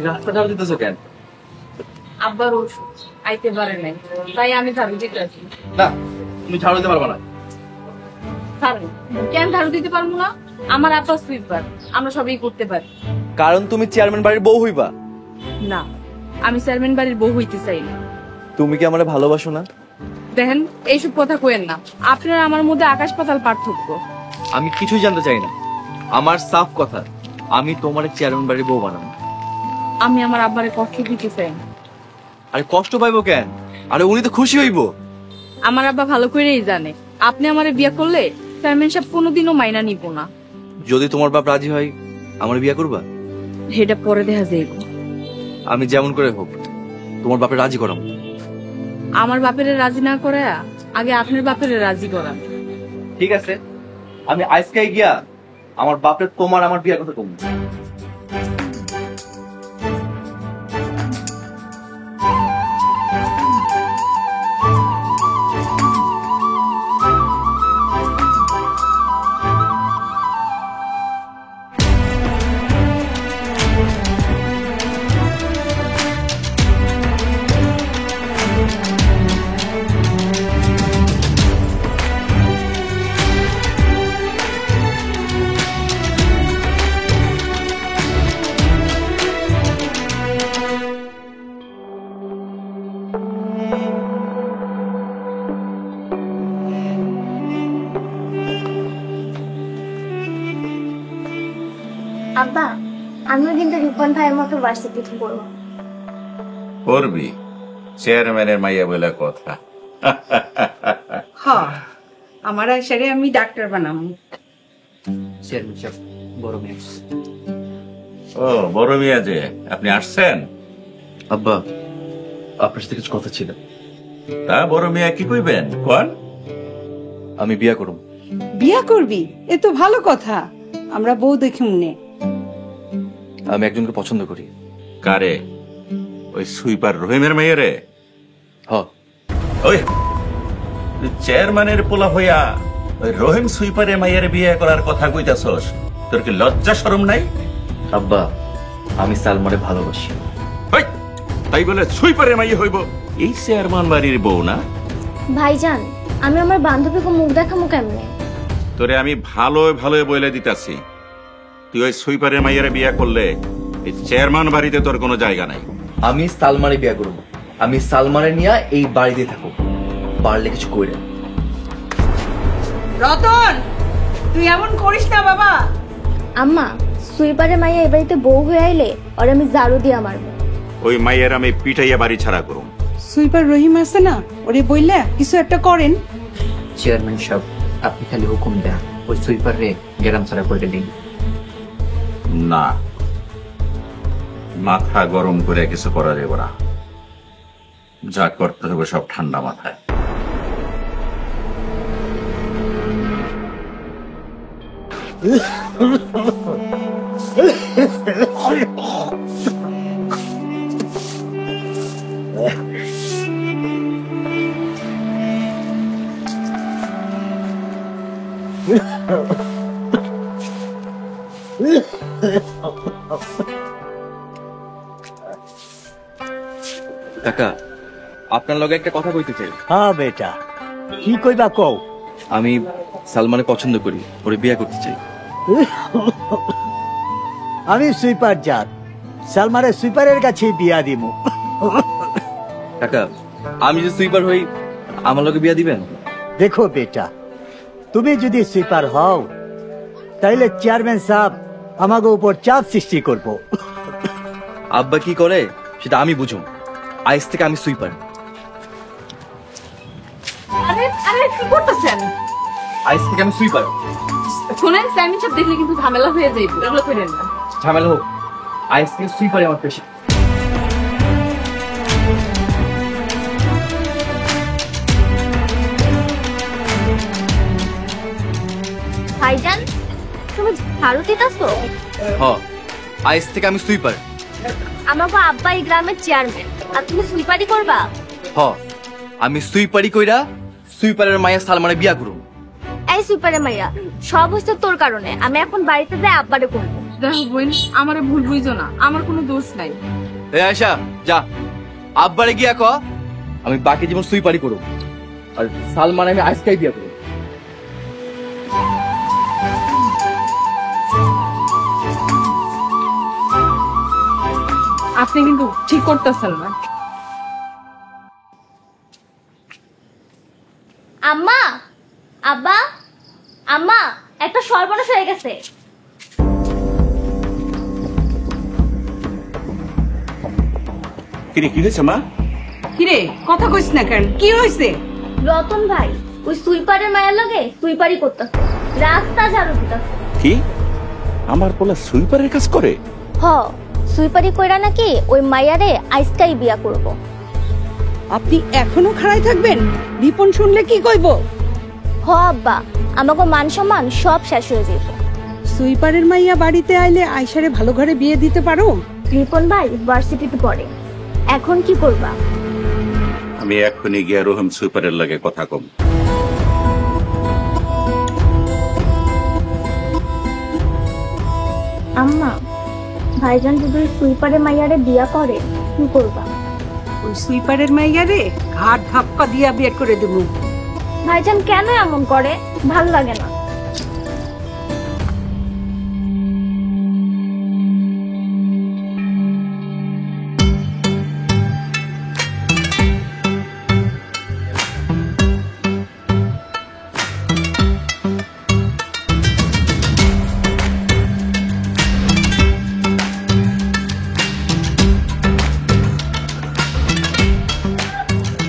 রাস্তা ঝাড়ু দিতেছো কেন? আব্বার ওষুধ আইতে পারে নাই, তাই আমি ঝাড়ু দিতে আসি। না, তুমি ঝাড়ু দিতে পারবে না। কেন ঝাড়ু দিতে পারবো না? আমার আব্বা সুইপার, আমরা সবই করতে পারি। কারণ তুমি চেয়ারম্যান বাড়ির বউ হইবা। না, আমি চেয়ারম্যান বাড়ির বউ হইতে চাই না। তুমি কি আমারে ভালোবাসো না? দেখেন, এইসব কথা কইেন না। আপনার আমার মধ্যে আকাশ পাতাল পার্থক্য। আমি কিছুই জানতে চাই না। আমার সাফ কথা, আমি তোমার চেয়ারম্যান বাড়ির বউ বানাবো। আমি আমার আব্বারে কষ্ট দিতে চাই না। আরে কষ্ট পাইবো কেন? আরে উনি তো খুশি হইব। আমার আব্বা ভালো করেই জানে আপনি আমারে বিয়ে করলে চেয়ারম্যান সাহেব কোনোদিনও মাইনা নিব না। যদি তোমার বাপ রাজি হয়, আমার বিয়ে করবা? সেটা পরে দেখা যাইব। আমি যেমন করে হোক তোমার বাপে রাজি করাম। আমার বাপেরে রাজি না করে আগে আপনার বাপেরে রাজি করান। ঠিক আছে, আমি আজকে গিয়া আমার বাপের তোমার আমার বিয়ের কথা কম। আব্বা, আমিও কিন্তু রিপন ভাইয়ের মতো ভার্সিটিতে পড়বো। পড়বি? চেয়ারম্যানের মাইয়া বলে কথা। হ্যাঁ, আমার আশারে আমি ডাক্তার বানাবো। চেয়ারম্যান সাহেব, বড় মিয়া। ও বড় মিয়া যে, আপনি আসছেন? আব্বা, আপনার সাথে কিছু কথা ছিল। তা বড় মিয়া কি কইবেন কোন? আমি বিয়া করব। বিয়া করবি? এ তো ভালো কথা। আমরা বউ দেখুম নে। আমি একজনকে পছন্দ করি। কারে? ওই সুইপার রহিমের মাইয়ারে? হ। ওই চেয়ারম্যানের পোলা হইয়া ওই রহিম সুইপারের মাইয়ারে বিয়ে করার কথা কইতাছস? তোর কি লজ্জা শরম নাই? আব্বা, আমি সালমারে ভালোবাসি। ওই, তাই বলে সুইপারের মাইয়া হইব? এই চেয়ারম্যান বাড়ির বউ না? ভাইজান, আমি আমার বান্ধবীকে মুখ দেখামু কেমনে? তোরে আমি ভালো ভালো বলে দিতাছি, তুই ওই সুইপারের মাইয়ারে বিয়ে করলে এই চেয়ারম্যান বাড়িতে তোর কোনো জায়গা নাই। আমি সালমারে বিয়া করব। আমি সালমারে নিয়ে এই বাড়িতে থাকব। পারলে কিছু কইরে। রতন, তুই এমন করিস না বাবা। আম্মা, সুইপারের মাইয়া এই বাড়িতে বউ হয়ে আইলে আর আমি ঝাড়ু দিয়ে মারবো। ওই মাইয়ার আমি পিটাইয়া বাড়ি ছাড়া করুম। সুইপার রহিম আছে না, ওরে বইলা কিছু একটা করেন। চেয়ারম্যান সাহেব, আপনি খালি হুকুম দেন, ওই সুইপার রে গ্রাম ছাড়া করে দিন। না, মাথা গরম করে কিছু করা যাবে না। যা করতে হবে সব ঠান্ডা মাথায়। কাকা, আপনার লগে একটা কথা কইতে চাই। হ্যাঁ বেটা, কি কইবা কও। আমি সালমানে পছন্দ করি, ওরে বিয়ে করতে চাই। আমি সুইপার জাত, সালমারে সুইপারের কাছে বিয়া দিমু। কাকা, আমি যে সুইপার হই, আমার লগে বিয়া দিবেন? দেখো বেটা, তুমি যদি সুইপার হও তাইলে চেয়ারম্যান সাহেব আমাকে উপর চাপ সৃষ্টি করব। আব্বা কি করে সেটা আমি বুঝুম। আজ থেকে আমি সুইপার। আরে আরে কি করতেছেন? আজ থেকে আমি সুইপার। শুনেন, চেয়ারম্যান সাহেব দেখলে কিন্তু ঝামেলা হয়ে যাইবে। এগুলো করেন না। ঝামেলা হোক, আজ থেকে সুইপারই আমার পেশা। ঝাড়ু দিতেছো? হ, আজ থেকে আমি সুইপার। আমাকে আব্বা এই গ্রামের চেয়ারম্যান, আর তুমি সুইপারি করবা? হ, আমি সুইপারি কইরা সুইপারের মায়া সালমানে বিয়া করুম। এই সুইপারে মাইয়া, সব হচ্ছে তোর কারণে। আমি এখন বাড়িতে যাই আব্বারে করবো। দেখো বোন, আমারে ভুল বুঝো না, আমার কোনো দোষ নাই। এ আয়শা, যা আব্বারে গিয়া ক আমি বাকি জীবন সুইপারি করুম, আর সালমান আমি আজকেই বিয়া করুম। আপনি কিন্তু ঠিক করতেছেন না। আম্মা, আব্বা, আম্মা, একটা সর্বনাশ হয়ে গেছে। কিরে কি হয়েছে মা? কিরে কথা কইস না কেন? কি হয়েছে? রতন ভাই ওই সুইপারের মায়ের লগে সুইপারি করতেছে, রাস্তা ঝাড়ু দিতেছে। কি আমার পোলা সুইপারের কাজ করে? হ, সুইপারি কইরা নাকি ওই মাইয়ারে আইসকাই বিয়া করব। আপনি এখনো খাড়াই থাকবেন? রিপন শুনলে কি কইব? হ আব্বা, আমাকে মান সম্মান সব শেষ হয়ে যাবে। সুইপারের মাইয়া বাড়িতে আইলে আয়সারে ভালো ঘরে বিয়ে দিতে পারো? রিপন ভাই ভার্সিটিতে পড়ে, এখন কি করবা? আমি এক্ষুনি গিয়া রহিম সুইপারের লাগে কথা কম। আম্মা, ভাইজান যদি সুইপারের মাইয়ারে বিয়া করে কি করবা? ওই সুইপারের মাইয়ারে ঘাট ধাক্কা দিয়া বিয়ে করে দেবো। ভাইজান কেন এমন করে? ভাল লাগে না।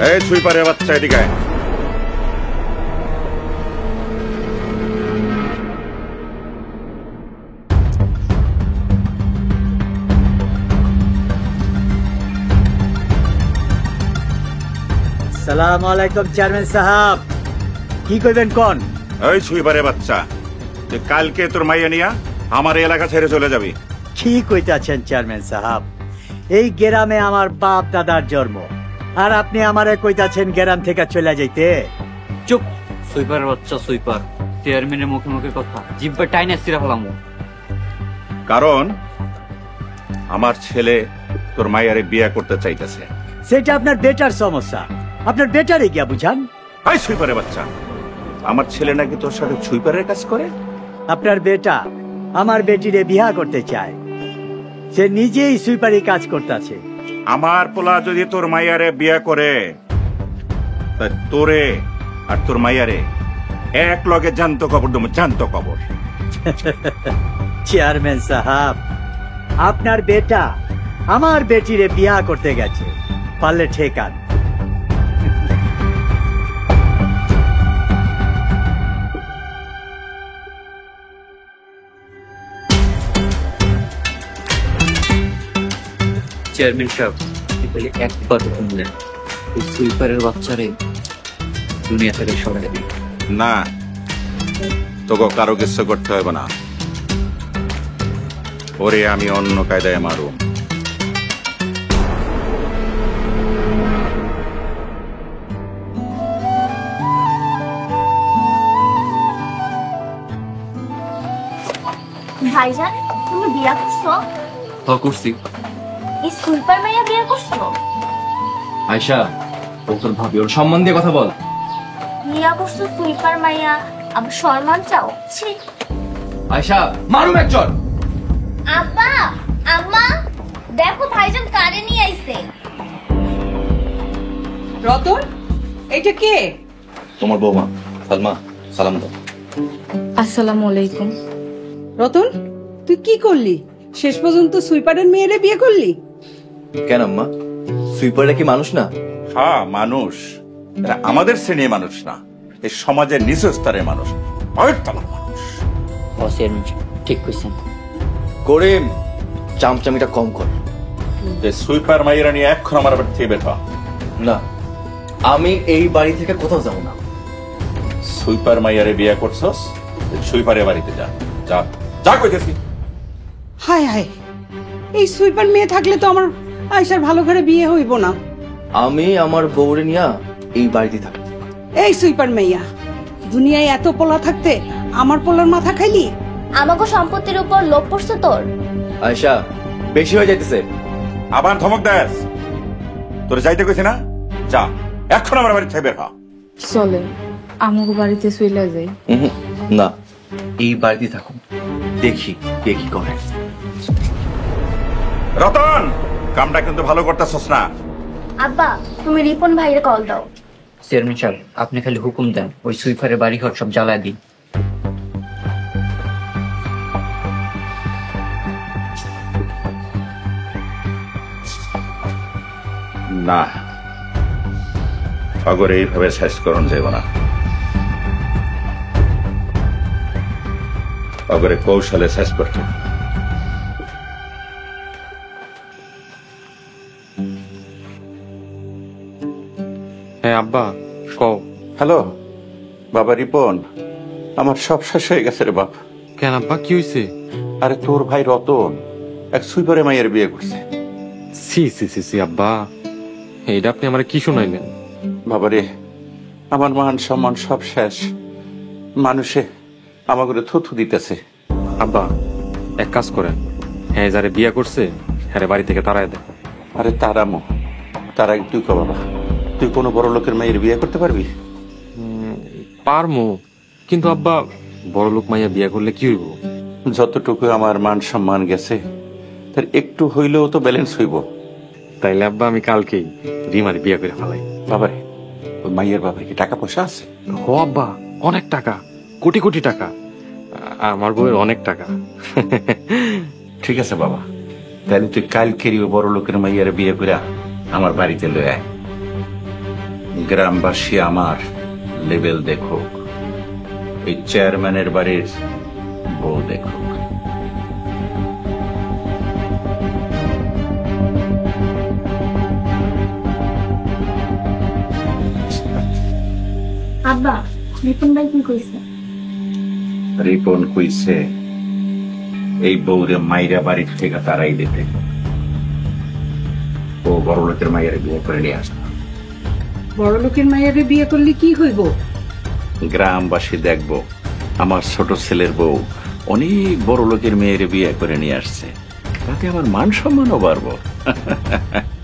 এই সুইপারের বাচ্চা এদিকে আয়। সালাম আলাইকুম চেয়ারম্যান সাহেব, কি কইবেন কোন? এই সুইপারের বাচ্চা, তুই কালকে তোর মাইয়া নিয়া আমার এলাকা ছেড়ে চলে যাবি। কি কইতাছেন চেয়ারম্যান সাহেব? এই গ্রামে আমার বাপ দাদার জন্ম, আর আপনি আমারে কইতাছেন গ্রাম থেকে চলে যাইতে? চুপ! সুইপারের বাচ্চা সুইপার, চেয়ারম্যানের মুখে মুখে কথা, জিব্বা টাইনে সিরা ফেলাম। কারণ আমার ছেলে তোর মাইয়ারে বিয়ে করতে চাইতেছে। সেটা আপনার বেটার সমস্যা, আপনার বেটারে গিয়া বুঝান। এই সুইপারের বাচ্চা, আমার ছেলে নাকি তোর সাথে সুইপারের কাজ করে? আপনার বেটা আমার বেটিরে বিয়া করতে চায়, সে নিজেই সুইপারি কাজ করতেছে। আমার পোলা যদি তোর মাইয়ারে বিয়ে করে, তা তোরে আর তোর মাইয়ারে এক লগে জানতো কবর দেবো, জানতো কবর। চেয়ারম্যান সাহেব, আপনার বেটা আমার বেটিরে বিয়া করতে গেছে, পারলে ঠেকান। চেয়ারম্যান সাহেব, তাহলে একবার শুনলেন, এই সুইপারের বাচ্চারে দুনিয়া থেকে সরাই দিন। না, তোকে কারো কিছু করতে হবে না, ওরে আমি অন্য কায়দায় মারুম। ভাইজান, তুমি বিয়া করছো? করছি। এই সুইপার মাইয়া বিয়া করছো? আয়শা, ও তোর ভাবি, ওর সম্মান দিয়ে কথা বল। বিয়া করছো সুইপার মাইয়া, আবার সম্মান চাও? ছি! আয়শা, মারুম একজন। আব্বা, আম্মা, দেখো ভাইজান কারে নিয়ে আইছে। রতন, এটা কে? তোমার বৌমা সালমা, সালাম দাও। আসসালামু আলাইকুম। রতন, তুই কি করলি? শেষ পর্যন্ত সুইপারের মেয়েরে বিয়ে করলি? কেন আম্মা, সুইপাররা কি মানুষ না? হ্যাঁ মানুষ, এরা আমাদের শ্রেণীর মানুষ না, এই সমাজের নিচু স্তরের মানুষ, অয়তলা মানুষ। ঠিক কইছেন। করিম, চামচামিটা কম কর। যে সুইপার মাইয়েরা নিয়ে এখন আমার বাড়ি থেকে বের হ। না, আমি এই বাড়ি থেকে কোথাও যাব না। সুইপার মাইয়ারে বিয়ে করছস, সুইপারের বাড়িতে যা। যা। যা কইতেছি। হায় হায়, এই সুইপার মেয়ে থাকলে তো আমার আয়সার ভালো করে বিয়ে হইব না। আমি আমার বউরে নিয়া এই বাড়িতে থাকি। এই সুইপার মেয়া, দুনিয়ায় এত পোলা থাকতে আমার পোলার মাথা খাইলি? আমাকে সম্পত্তির উপর লোভ পড়ছে তোর। আয়শা, বেশি হয়ে যাইতেছে। আবার ধমক দেস? তোরে যাইতে কইছি না? যা, এখন আমার বাড়ি থেকে বের হ। চলে আমাকে বাড়িতে চলে যাই। না, এই বাড়িতে থাকুন, দেখি কে কি করে। রতন, কামটা কিন্তু ভালো করতেছস না। আব্বা, তুমি রিপন ভাইয়ের কল দাও। চেয়ারম্যান সাহেব, আপনি খালি হুকুম দেন, ওই সুইপারের বাড়ি ঘর সব জ্বালায় দিন। না, অগরে এইভাবে শেষ করণ যাব না। অগরে কৌশলে শেষ করতে। হ্যাঁ আব্বা, কও। হ্যালো বাবা রিপন, আমার সব শেষ হয়ে গেছে রে বাপ। কেন আব্বা, কি হয়েছে? আরে তোর ভাই রতন এক সুইপারে মাইয়ের বিয়ে করছে। সি সি সি সি আব্বা, এইটা আপনি আমার কি শোনাইলেন? বাবারে, আমার মান সম্মান সব শেষ। মানুষে আমাকে থুথু দিতেছে। আব্বা, এক কাজ করেন, হ্যাঁ যারে বিয়া করছে হ্যাঁ বাড়ি থেকে তাড়ায় দেন। আরে তারামো, তারা তুই ক বাবা, তুই কোনো বড় লোকের মেয়ের বিয়ে করতে পারবি? পারমু, কিন্তু আব্বা বড় লোক মাইয়া বিয়া করলে কি হইব? যতটুকু আমার মান সম্মান গেছে তার একটু হইলেও তো ব্যালেন্স হইব। তাইলে আব্বা আমি কালকেই রিমার বিয়া করে ফেলাই। বাবারে, ওই মাইয়ের বাবার কি টাকা পয়সা আছে? ও আব্বা, অনেক টাকা, কোটি কোটি টাকা। আমার বউয়ের অনেক টাকা। ঠিক আছে বাবা, তাহলে তুই কালকেরই ওই বড় লোকের মাইয়ার বিয়ে করে আমার বাড়িতে লয়ে আয়। গ্রামবাসী আমার লেভেল দেখুক, এই চেয়ারম্যানের বাড়ির বউ দেখুক। আব্বা, রিপন ভাই কি কইছে? রিপন কইছে এই বউরে মাইরা বাড়ির থেকে তারাই দিতে, ও বড় লোকের মাইয়ার বিয়ে করে নিয়ে আসবে। বড় লোকের মায়েরে বিয়ে করলে কি হইব? গ্রামবাসী দেখবো আমার ছোট ছেলের বউ অনেক বড় লোকের মেয়ের বিয়ে করে নিয়ে আসছে, তাতে আমার মান সম্মানও বাড়বো।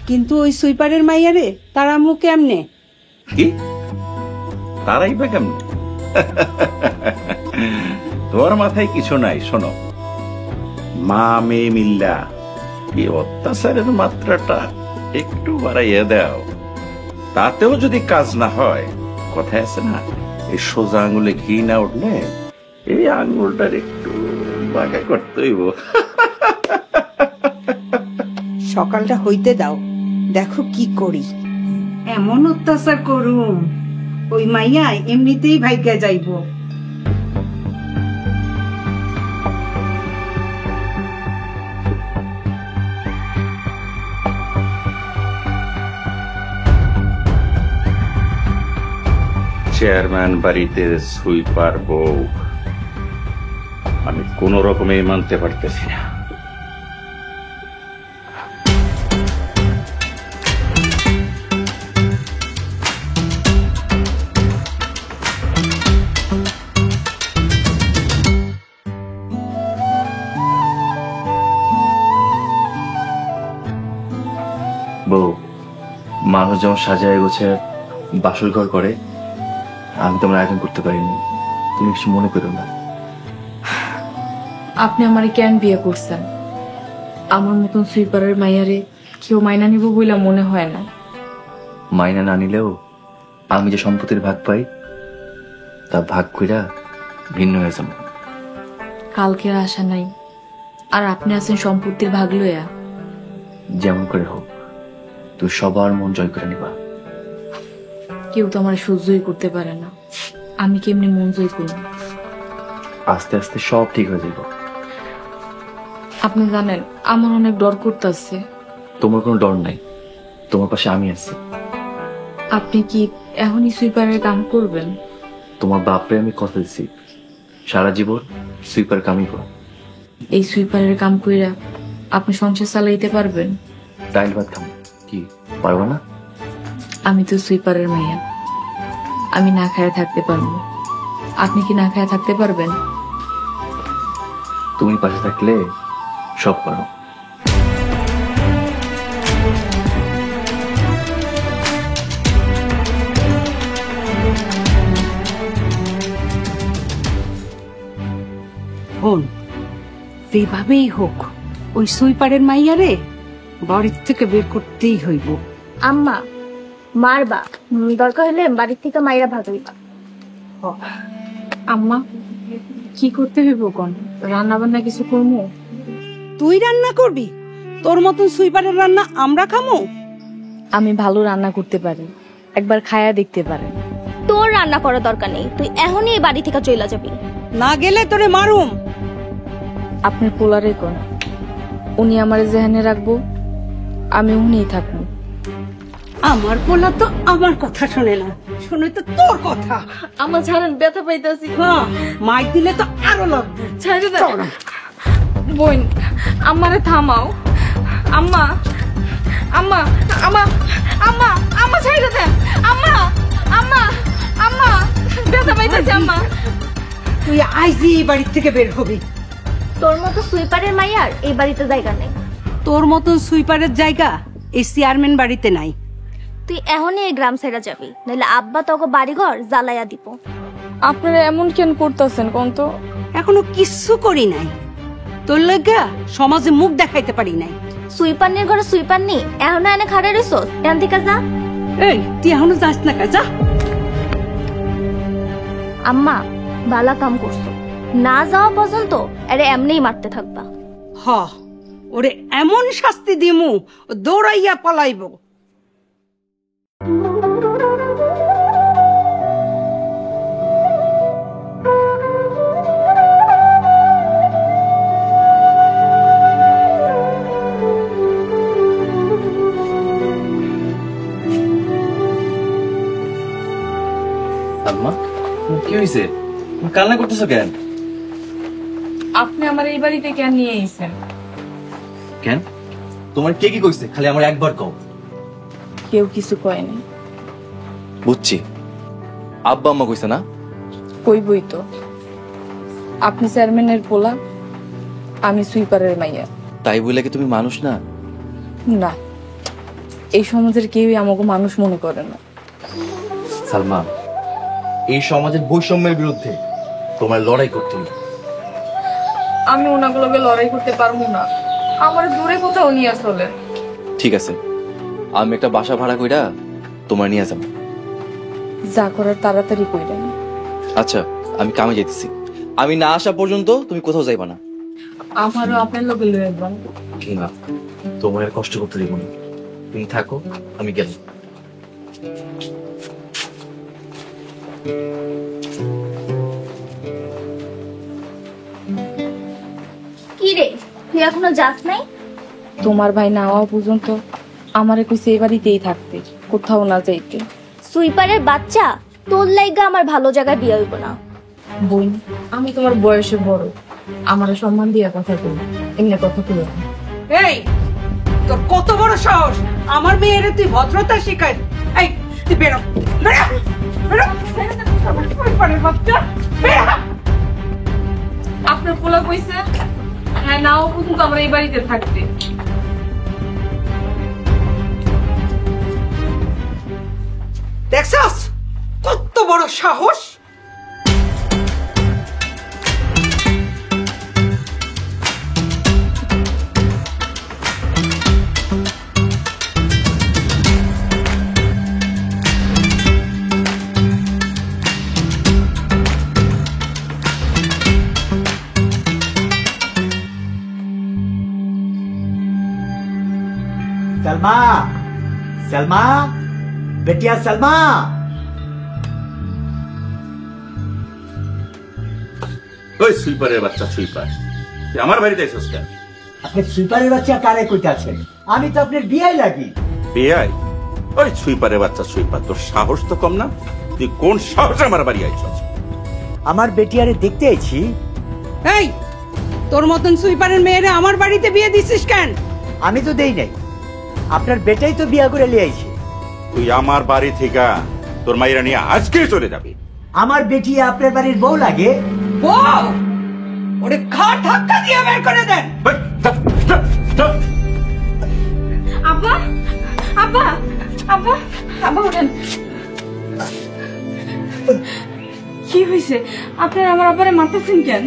কিন্তু ওই সুইপারের মাইয়ারে তার আম্মু কেমনে? কি তারাই বা কেমন? তোমার মাথায় কিছু নাই। শোনো, মা মেয়ে মিল্লা এই অত্যাচারের মাত্রাটা একটু বাড়াইয়া দাও, তাতেও যদি কাজ না হয়, কথায় আছে না, এই সোজা আঙুলে ঘি না উঠলে এই আঙুলটার একটু বাঁকা করতে হইব। সকালটা হইতে দাও, দেখো কি করি। এমন অত্যাচার করুম ওই মাইয়া এমনিতেই ভাইগা যাইব। চেয়ারম্যান বাড়িতে সুইপার বউ আমি কোন রকমে মানতে পারতেছি না। বউ, মানুষ যেমন সাজায় গোছে বাসর ঘর করে, আমি তোমার আয়োজন করতে পারিনি, তুমি কিছু মনে করো না। আপনি আমারে কেন বিয়ে করছেন? আমার মতন সুইপারের মাইয়ারে কেউ মাইনা নিব বইলা মনে হয় না। মাইনা না নিলেও আমি যে সম্পত্তির ভাগ পাই তা ভাগ কইরা ভিন্ন হয়ে যাব। কালকের আশা নাই, আর আপনি আছেন সম্পত্তির ভাগ লইয়া। যেমন করে হোক তুই সবার মন জয় করে নিবা। কেউ তো আমার সহ্যই করতে পারে না, আমি কেমনি মন জয় করব? আস্তে আস্তে সব ঠিক হয়ে যাবে। আপনি জানেন আমার অনেক ডর করতেছে। তোমার কোনো ডর নাই, তোমার পাশে আমি আছি। আপনি কি এখনই সুইপারের কাম করবেন? তোমার বাপরে আমি কথা দিচ্ছি, সারা জীবন সুইপার কামই করো। এই সুইপারের কাম কইরা আপনি সংসার চালাইতে পারবেন? ডাইল ভাত খাম, কি পারবো না? আমি তো সুইপারের মাইয়া, আমি না খায়া থাকতে পারবো। আপনি কি না খায়া থাকতে পারবেন? তুমি পাশে থাকলে সব পারো। বোন, যেভাবেই হোক ওই সুইপারের মাইয়ারে বাড়ির থেকে বের করতেই হইব। আম্মা মারবা, দরকার হলে বাড়ির থেকে মাইরা ভাগাইবা। আম্মা কি করতে হইব কোন? রান্না বান্না কিছু করবো? তুই রান্না করবি? তোর মতন সুইপারের রান্না আমরা খামো? আমি ভালো রান্না করতে পারি, একবার খায়া দেখতে পারেন। তোর রান্না করার দরকার নেই, তুই এখনই এই বাড়ি থেকে চলে যাবি। না গেলে তোরে মারুম। আপনার পোলারে কোন, উনি আমার জেহানে রাখবো, আমি উনিই থাকবো। আমার পোলা তো আমার কথা শোনে না, শুনে তো তোর কথা। আমার ছাড়েন, ব্যথা পাইতেছি। হ্যাঁ, মাইক দিলে তো আরো লাগবে। ছাড়ে দে বোন, আমারে থামাও। আম্মা আম্মা আম্মা আম্মা আম্মা ছাড়ে দেন। আম্মা আম্মা আম্মা ব্যথা পাইতেছি। আম্মা তুই আইজি এই বাড়ির থেকে বের হবি। তোর মতো সুইপারের মাইয়ার এই বাড়িতে জায়গা নেই। তোর মতন সুইপারের জায়গা এই চেয়ারম্যান বাড়িতে নাই। তুই এখনই এই গ্রাম ছেড়ে যাবি, নাহলে আব্বা তোকে বাড়িঘর জ্বালাইয়া দিব। আপনারা এমন কেন করতেছেন কোন? তো এখনো কিচ্ছু করি নাই, তোর লাগা সমাজে মুখ দেখাইতে পারি নাই। সুইপার নিয়ে ঘরে সুইপার নি, এখনো এনে খাড়ে রইছস? এখান থেকে যা। এই তুই এখনো যাস না কা? যা। আম্মা বালা কাম করছো, না যাওয়া পর্যন্ত আরে এমনিই মারতে থাকবা। হ, ওরে এমন শাস্তি দিমু ও দৌড়াইয়া পালাইব। আম্মা কি হয়েছে? তুমি কান্না করতেছো কেন? আপনি আমার এই বাড়িতে কেন নিয়ে এসেছেন? কেন? তোমার কে কি কইছে? খালি আমার একবার কও। কেউ কিছু কয়নি। বুঝছি, আব্বা আম্মা কইছে না? কইবই তো। আপনি চেয়ারম্যানের পোলা, আমি সুইপারের মাইয়া। তাই বলে কি তুমি মানুষ না? না, এই সমাজের কেউই আমাকে মানুষ মনে করে না। সালমা, এই সমাজের বৈষম্যের বিরুদ্ধে তোমার লড়াই করতে হবে। আমি ওনাগুলোকে লড়াই করতে পারবো না, আমার দূরে কোথাও নিয়ে চলে। ঠিক আছে, আমি একটা বাসা ভাড়া কইরা তোমার নিয়ে যাবো। যা করার তাড়াতাড়ি কইরেন। আচ্ছা, আমি কামে যাইতেছি। আমি না আসা পর্যন্ত তুমি কোথাও যাইবা না। আমারও আপনার লোকে লয়ে যাবেন। না, তোমার আর কষ্ট করতে দিব না। তুমি থাকো, আমি গেলাম। কি রে, তুই এখনো যাস নাই? তোমার ভাই না হওয়া পর্যন্ত আমারে কইছে এই বাড়িতেই থাকতে, কোথাও না যাইতে। সুইপারের বাচ্চা, তোর লাইগা আমার ভালো জায়গায় বিয়ে হইব না। বোন, আমি তোমার বয়সে বড়, আমার সম্মান দিয়া কথা কই, এমনি কথা কই না। এই তোর কত বড় সাহস, আমার মেয়েরে তুই ভদ্রতা শিখাই? এই তুই বেরো, বেরো, বেরো। সুইপারের বাচ্চা, বেরো। আপনার পোলা কইছে হ্যাঁ নাও পর্যন্ত আমরা এই বাড়িতে থাকতে। দেখছস কত বড় সাহস? सलमा, सलमा, बेटिया सलमा। ওই সুইপারের বাচ্চা সুইপার, তুই আমার বাড়িতে আইছস কেন? আপনি সুইপারের বাচ্চা কারে কইতাছেন? আমি তো আপনার বিয়াই লাগি। বেয়াই? ওই সুইপারের বাচ্চা সুইপার, তোর সাহস তো কম না? তুই কোন সাহসে আমার বাড়ি আইছস? আমার বেটিয়ারে দেখতে আইছি। এই তোর মতন সুইপারের মেয়েরে আমার বাড়িতে বিয়ে দিছিস কেন? আমি তো দেই নাই, আপনার বেটাই তো বিয়া করে লিয়ে আইছে। তুই আমার বাড়ি থেকে তোর মাইরা নিয়ে আজকেই চলে যাবি। আমার বেটি আপনার বাড়ির বউ লাগে? বউ? ওরে ঘাট ধাক্কা দিয়ে বের করে দেন। আব্বা আব্বা আব্বা আব্বা ওঠেন। কি হয়েছে? আপনার আমার আব্বারে মারতেছেন কেন?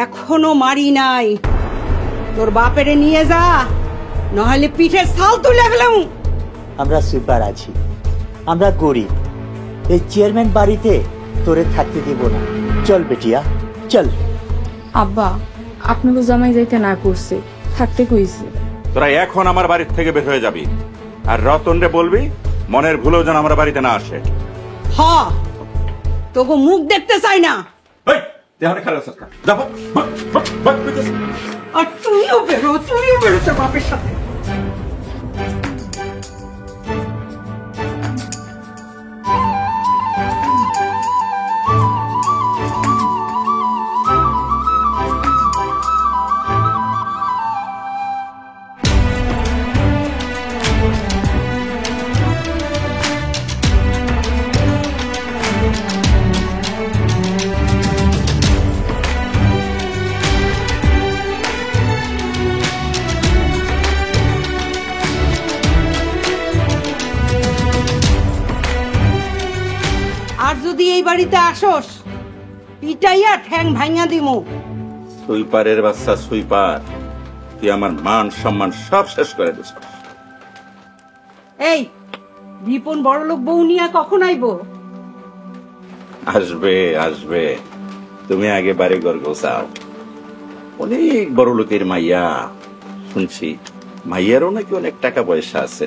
এখনো মারি নাই, তোর বাপেরে নিয়ে যা, নাহলে পিঠে ছাল তুলে ফেলাম। আমরা সুইপার আছি, আমরা গরিব, এই চেয়ারম্যান বাড়িতে তোরে থাকতে দিব না। চল বেটিয়া চল। আব্বা আপনাকে জামাই যাইতে না করছে, থাকতে কইছে। তোরা এখন আমার বাড়ি থেকে বের হয়ে যাবি, আর রতন রে বলবি মনের ভুলেও যেন আমার বাড়িতে না আসে। হ, তোকে মুখ দেখতে চাই না। আর তুইও বেরো তোর বাপের সাথে। আর যদি এই বাড়িতে আসোস, পিটাইয়া ঠ্যাং ভাঙা দিমু। সুইপারের বাচ্চা সুইপার, তুই আমার মান সম্মান সব শেষ করে দিস। এই রিপন বড়লোক বউ নিয়ে কখন আইবো? আসবে আসবে, তুমি আগে বাড়ি ঘর গোছাও। অনেক বড় লোকের মাইয়া, শুনছি মাইয়ারও নাকি অনেক টাকা পয়সা আছে।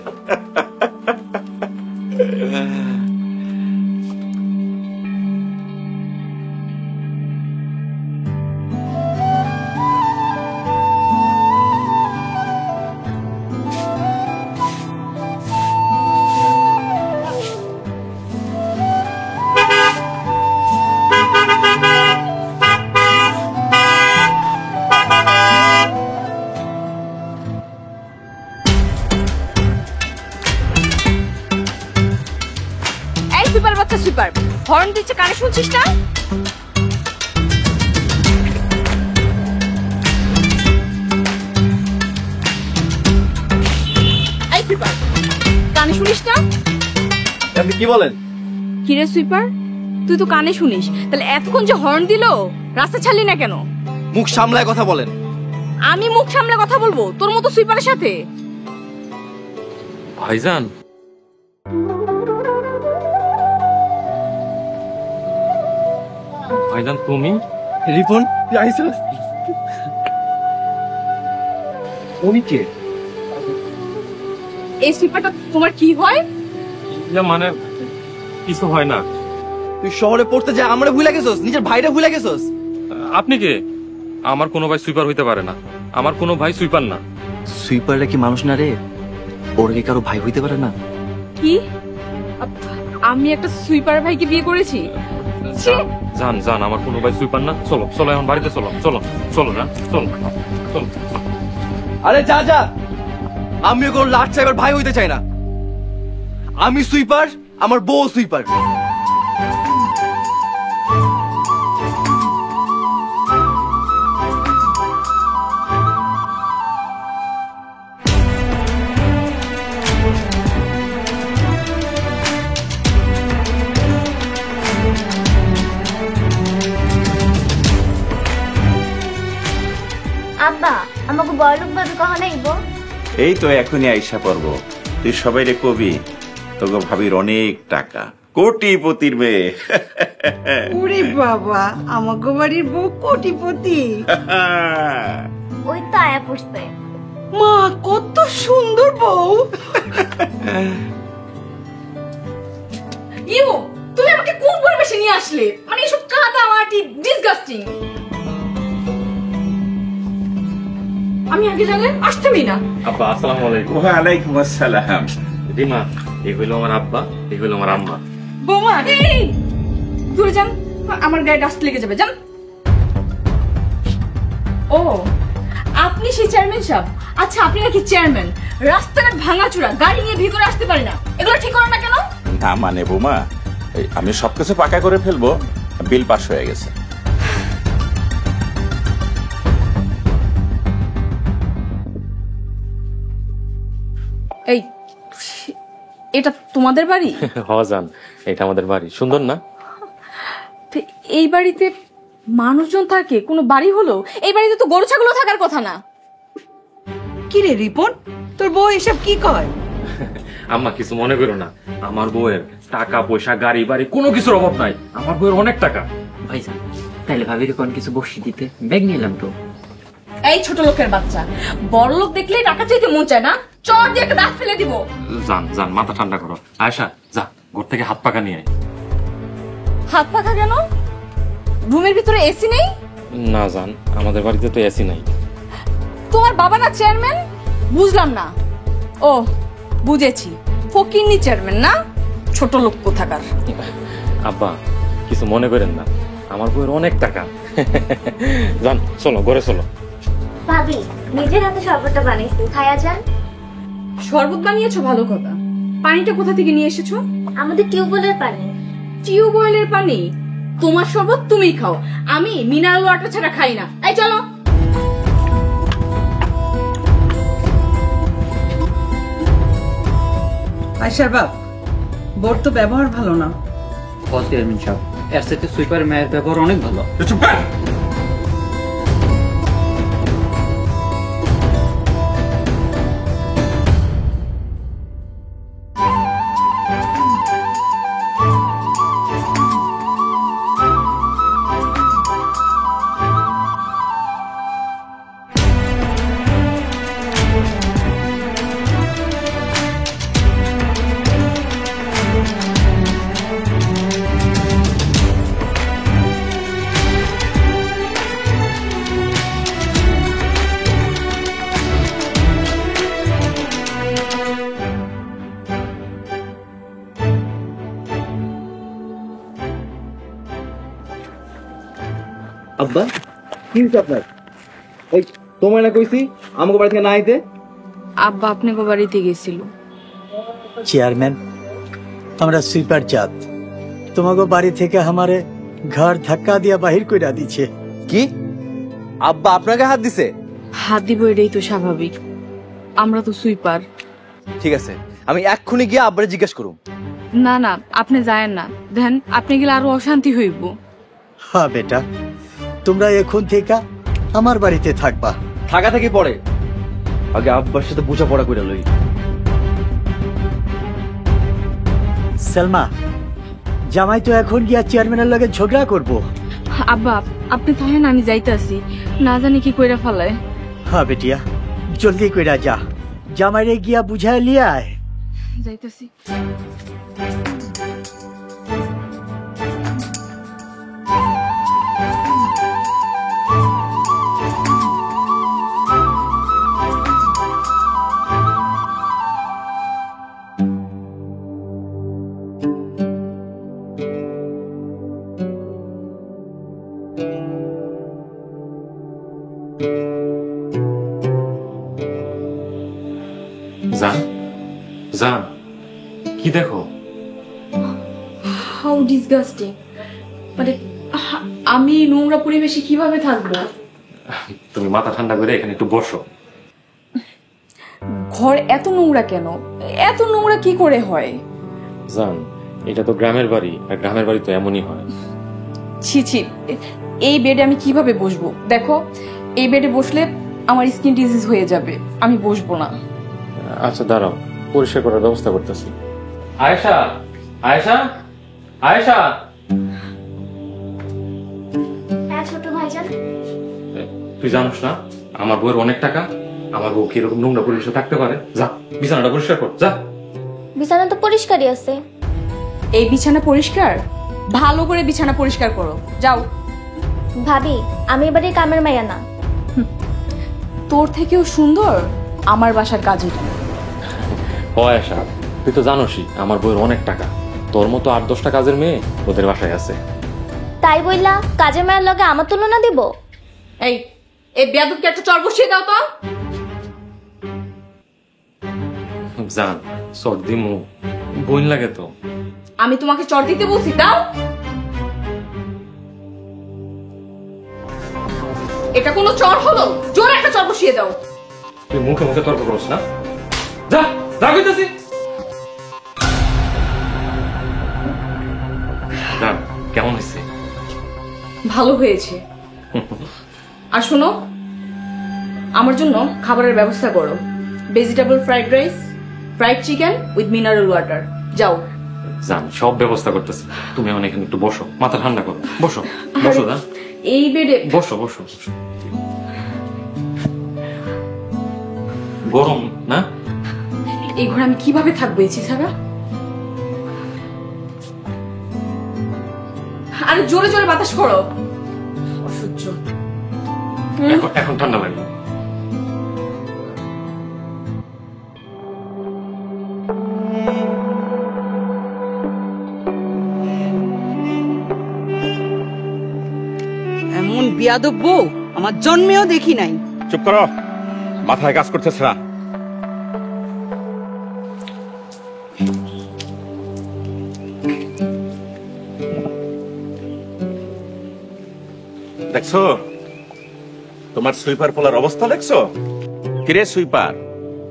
এই সুপার বাচ্চা সুপার, হর্ন দিচ্ছে কানে শুনছিস না? এই সুপার, কানে শুনিস না? আপনি কি বলেন? কিরে সুইপার, তুই তো কানে শুনিস, তাহলে এতক্ষণ যে হর্ন দিলো রাস্তা ছাড়লি না কেন? মুখ সামলায় কথা বলেন। আমি মুখ সামলে কথা বলবো তোর মতো সুইপারের সাথে? ভাইজান, ভাইজান তুমি? রিপন তুই আইছিস? উনি কে? এই সুইপারটা তোমার কি হয়? মানে কিছু হয় না। তুই শহরে পড়তে যা আমরা ভুলে গেছস, নিজের ভাইটা ভুলে গেছস। আপনি কে? আমার কোনো ভাই সুইপার হইতে পারে না, আমার কোনো ভাই সুইপার না। সুইপাররা কি মানুষ না রে? ওর কি কারো ভাই হইতে পারে না? কি? আমি একটা সুইপার ভাইকে বিয়ে করেছি? ছি! জান জান, আমার কোনো ভাই সুইপার না। চলো চলো এখন বাড়িতে চলো, চলো চলো না, চলো চলো। আরে যা যা, আমিও কোনো লাট সাহেবের ভাই হইতে চাই না। আমি সুইপার, আমার বউ সুইপার। আব্বা আমাকে বড়লোক ভাবে কখন আইবো? এই তো এখনই আইসা পড়বো। তুই সবাই রে কবি তোকে ভাবির অনেক টাকা, কোটিপতির মেয়ে। ওরে বাবা, আমাকে বাড়ির বউ কোটিপতি। ওই তো আয়া পড়ছে। মা কত সুন্দর বউ। ইউ, তুমি আমাকে কোন পরিবেশে নিয়ে আসলে? মানে এসব কাদা মাটি, ডিসগাস্টিং। আমি আগে জানলে আসতামই না। আব্বা আসসালামু আলাইকুম। ওয়ালাইকুম আসসালাম। রিমা, এই হইলো আমার আব্বা, এই হইলো আমার আম্মা। বৌমা, এই দূরে যান, আমার গায়ে ডাস্ট লেগে যাবে, যান। ও ও আপনি সেই চেয়ারম্যান সাহেব? আচ্ছা আপনি নাকি চেয়ারম্যান, রাস্তাঘাট ভাঙাচোরা, গাড়ি নিয়ে ভিতরে আসতে পারি না, এগুলো ঠিক করেন না কেন? না মানে বৌমা, আমি সবকিছু পাকা করে ফেলবো, বিল পাস হয়ে গেছে। এই এটা তোমাদের বাড়ি? হ জান, এটা আমাদের বাড়ি। সুন্দর না? তো এই বাড়িতে মানুষজন থাকে, কোনো বাড়ি হলো? এই বাড়িতে তো গরু ছাগলও থাকার কথা না। কি রে রিপন, তোর বউ এসব কি কয়? আম্মা কিছু মনে করো না, আমার বউয়ের টাকা পয়সা গাড়ি বাড়ি কোনো কিছুর অভাব নাই। আমার বউয়ের অনেক টাকা। ভাইজান তাইলে ভাবির কোন কিছু বসি দিতে ব্যাগ নিলাম তো। এই ছোট লোকের বাচ্চা, বড় লোক দেখলেই টাকা চাইতে মন চায় না? চর দিয়ে একটা দাঁত ফেলে দিব। জান জান, মাথা ঠান্ডা করো। আয়শা যা, ঘর থেকে হাত পাকা নিয়ে আয়। হাত পাখা কেন? রুমের ভিতরে এসি নেই? না জান, আমাদের বাড়িতে তো এসি নাই। তোমার বাবা না চেয়ারম্যান? বুঝলাম না। ও বুঝেছি, ফকিন্নি চেয়ারম্যান না? ছোট লোক কোথাকার। আব্বা কিছু মনে করেন না, আমার বউয়ের অনেক টাকা। জান চলো ঘরে চলো। ভাবি নিজের হাতে শরবতটা বানিয়েছি, খায়া যান। শরবত বানিয়েছো, ভালো কথা। পানিটা কোথা থেকে নিয়ে এসেছো? আমাদের টিউবওয়েলের পানি। টিউবওয়েলের পানি? তোমার শরবত তুমিই খাও, আমি মিনারেল ওয়াটার ছাড়া খাই না। এই চলো। আয়সার বাপ, বোর তো ব্যবহার ভালো না। চেয়ারম্যান সাহেব, এর সাথে সুইপার মায়ের ব্যবহার অনেক ভালো। চুপ কর। আব্বা কি হয়েছে আপনার? এই তোমায় না কইছি আমাকে বাড়ি থেকে না আইতে। আব্বা আপনাকে বাড়িতে গেছিল। চেয়ারম্যান, আমরা সুইপার জাত, তোমাকে বাড়ি থেকে আমারে ঘর ধাক্কা দিয়া বাহির কইরা দিছে। কি আব্বা আপনাকে হাত দিছে? হাত দিব, এটাই তো স্বাভাবিক, আমরা তো সুইপার। ঠিক আছে, আমি এক্ষুনি গিয়ে আব্বারে জিজ্ঞেস করুম। না না, আপনি যায়েন না, দেন আপনি গেলে আরো অশান্তি হইব। হ্যাঁ বেটা, তোমরা এখন থেকে আমার বাড়িতে থাকবা। থাকা থেকে পরে আগে আব্বার সাথে বোঝাপড়া করে লই। সালমা, জামাই তো এখন গিয়া চেয়ারম্যানের লগে ঝগড়া করব। আব্বা আপনি থাকেন, আমি যাইতাছি, না জানি কি কইরা ফেলায়। হ্যাঁ বেটিয়া, জলদি কইরা যা, জামাইরে গিয়া বুঝাই লিয়া আয়। যাইতাছি। জান জান, কি দেখো? How disgusting! মানে আমি এই নোংরা পরিবেশে কিভাবে থাকবো? তুমি মাথা ঠান্ডা করে এখানে একটু বসো। ঘর এত নোংরা কেন? এত নোংরা কি করে হয়? জান, এটা তো গ্রামের বাড়ি, আর গ্রামের বাড়ি তো এমনই হয়। ছি ছি, এই বেডে আমি কিভাবে বসবো? দেখো, এই বেডে বসলে আমার স্কিন ডিজিজ হয়ে যাবে, আমি বসবো না। আচ্ছা দাঁড়াও, পরিষ্কার করার ব্যবস্থা করতেছি। আয়েশা, আয়েশা, আয়েশা। হ্যাঁ ছোট ভাইজান। তুই জানোস না আমার বউয়ের অনেক টাকা, আমার বউ কি এরকম নোংরা পরিবেশে থাকতে পারে? যা বিছানাটা পরিষ্কার কর, যা। বিছানা তো পরিষ্কারই আছে। এই বিছানা পরিষ্কার? ভালো করে বিছানা পরিষ্কার করো, যাও। ভাবি আমি এবারে কামের মাইয়া না। তোর থেকেও সুন্দর আমার বাসার কাজের। ও আয়েশা, তুই তো জানোসই আমার বউয়ের অনেক টাকা, তোর মতো 8-10টা কাজের মেয়ে ওদের বাসায় আছে। তাই বললা কাজের মায়ের লগে আমার তুলনা দিব? এই এই বেয়াদবকে একটা চর বসিয়ে দাও তো। জান সর্দি মুখ বোন লাগে তো। আমি তোমাকে চর দিতে বলছি, দাও। এটা কোনো চর হলো? জোরে একটা চর বসিয়ে দাও। তুই মুখে মুখে তর্ক করছ না, যা যা কইতাছি। জান কেমন হয়েছে? ভালো হয়েছে। আর শোনো, আমার জন্য খাবারের ব্যবস্থা করো। Vegetable fried rice, fried chicken with mineral water. যাও। জান সব ব্যবস্থা করতেছি, তুমি এখন এখানে একটু বসো, মাথা ঠান্ডা করো। বসো বসো জান, এই বেডে বসো বসো বসো। গরম না? এই ঘরে আমি কিভাবে থাকবো এসি ছাড়া? আরে জোরে জোরে বাতাস করো। অসহ্য। এখন ঠান্ডা লাগে। এমন বিয়াদব বউ আমার জন্মেও দেখি নাই। চুপ করো, মাথায় কাজ করতেছ না। দেখছো তোমার সুইপার পোলার অবস্থা দেখছো? কিরে সুইপার,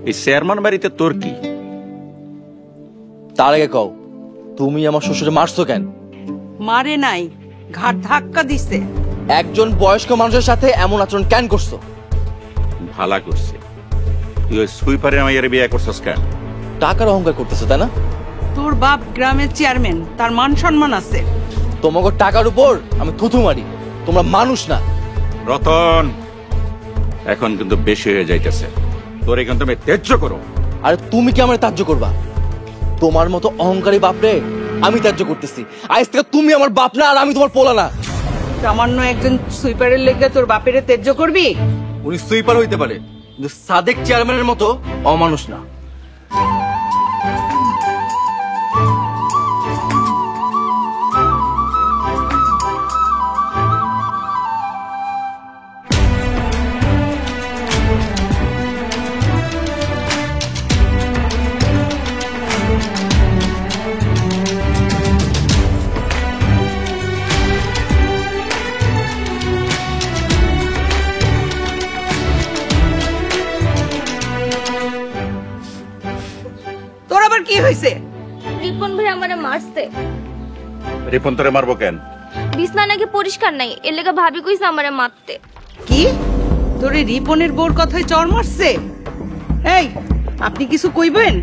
এই চেয়ারম্যান বাড়িতে তোর কি? তার আগে কও, তুমি আমার শ্বশুরে মারছো কেন? মারে নাই, ঘাট ধাক্কা দিছে। একজন বয়স্ক মানুষের সাথে এমন আচরণ কেন করছো? ভালা করছে। তুই ওই সুইপারের মাইয়ারে বিয়ে করছস কেন? টাকার অহংকার করতেছো তাই না? তোর বাপ গ্রামের চেয়ারম্যান, তার মান সম্মান আছে। তোমাকে টাকার উপর আমি থুথু মারি, তোমরা মানুষ না। রতন, এখন কিন্তু বেশি হয়ে যাইতেছে। তোর এখন তুমি ত্যায্য করো। আরে তুমি কি আমার ত্যায্য করবা? তোমার মতো অহংকারী বাপরে আমি ত্যায্য করতেছি। আজ থেকে তুমি আমার বাপ না, আর আমি তোমার পোলা না। সামান্য একজন সুইপারের লেগে তোর বাপেরে ত্যায্য করবি? উনি সুইপার হইতে পারে, কিন্তু সাদেক চেয়ারম্যানের মতো অমানুষ না। তোর আবার কি হয়েছে? রিপন ভাই আমারে মারছে। রিপন তোরে মারবো কেন? বিছনা নাকি পরিষ্কার নাই, এর লেগে ভাবি কইছে আমারে মারতে। কি তোরে রিপনের বোর কথায় চর মারছে? এই আপনি কিছু কইবেন?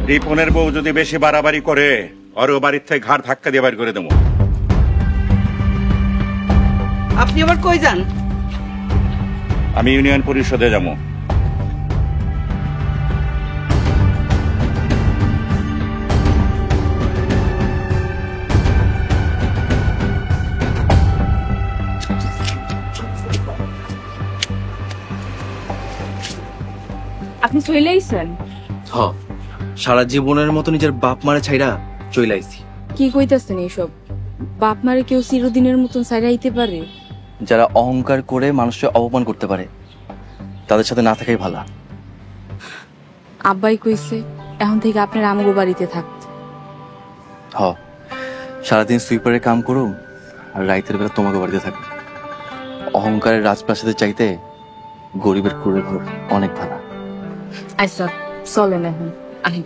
রিপনের বউ যদি বেশি বাড়াবাড়ি করে, ওর বাড়ির থেকে ঘাড় ধাক্কা দিয়ে বাইর করে দেবো। আপনি আবার কই যান? আমি ইউনিয়ন পরিষদে যাবো। আপনি চলে আইছেন? হ, সারা জীবনের মতো নিজের বাপ মারে ছাইরা চলে আইছি। কি কইতাছেন এইসব? বাপ মারে কেউ চিরদিনের মতন ছাইরা আইতে পারে? যারা অহংকার করে মানুষকে অপমান করতে পারে তাদের সাথে না থাকাই ভালো। আব্বাই কইছে এখন থেকে আপনার আমগো বাড়িতে থাকতে। হ, সারাদিন সুইপারের কাম করো আর রাইতের বেলা তোমাকে বাড়িতে থাকবে। অহংকারের রাজপ্রাসাদের চাইতে গরিবের কুড়ে ঘর অনেক ভালো। আচ্ছা চলেন এখন। আহি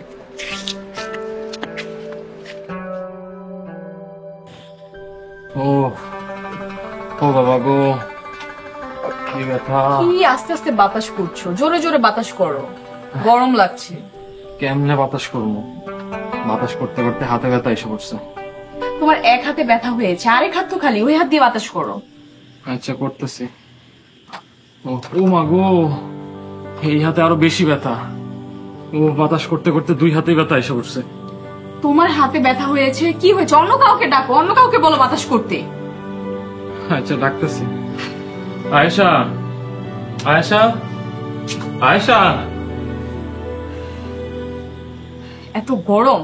ও ও বাবা গো, কি ব্যথা। কি আস্তে আস্তে বাতাস করছো? জোরে জোরে বাতাস করো, গরম লাগছে। কেমনে বাতাস করবো? বাতাস করতে করতে হাতে ব্যথা এসে পড়ছে। তোমার এক হাতে ব্যথা হয়েছে, আরেক হাত তো খালি, ওই হাত দিয়ে বাতাস করো। আচ্ছা করতেছি। ও মা গো, এই হাতে আরো বেশি ব্যথা। ও বাতাস করতে করতে দুই হাতেই ব্যথা এসে পড়ছে। তোমার হাতে ব্যথা হয়েছে, কি হয়েছে? অন্য কাউকে ডাকো, অন্য কাউকে বলো বাতাস করতে। আচ্ছা ডাকতেছি। আয়েশা, আয়েশা, আয়েশা। এত গরম,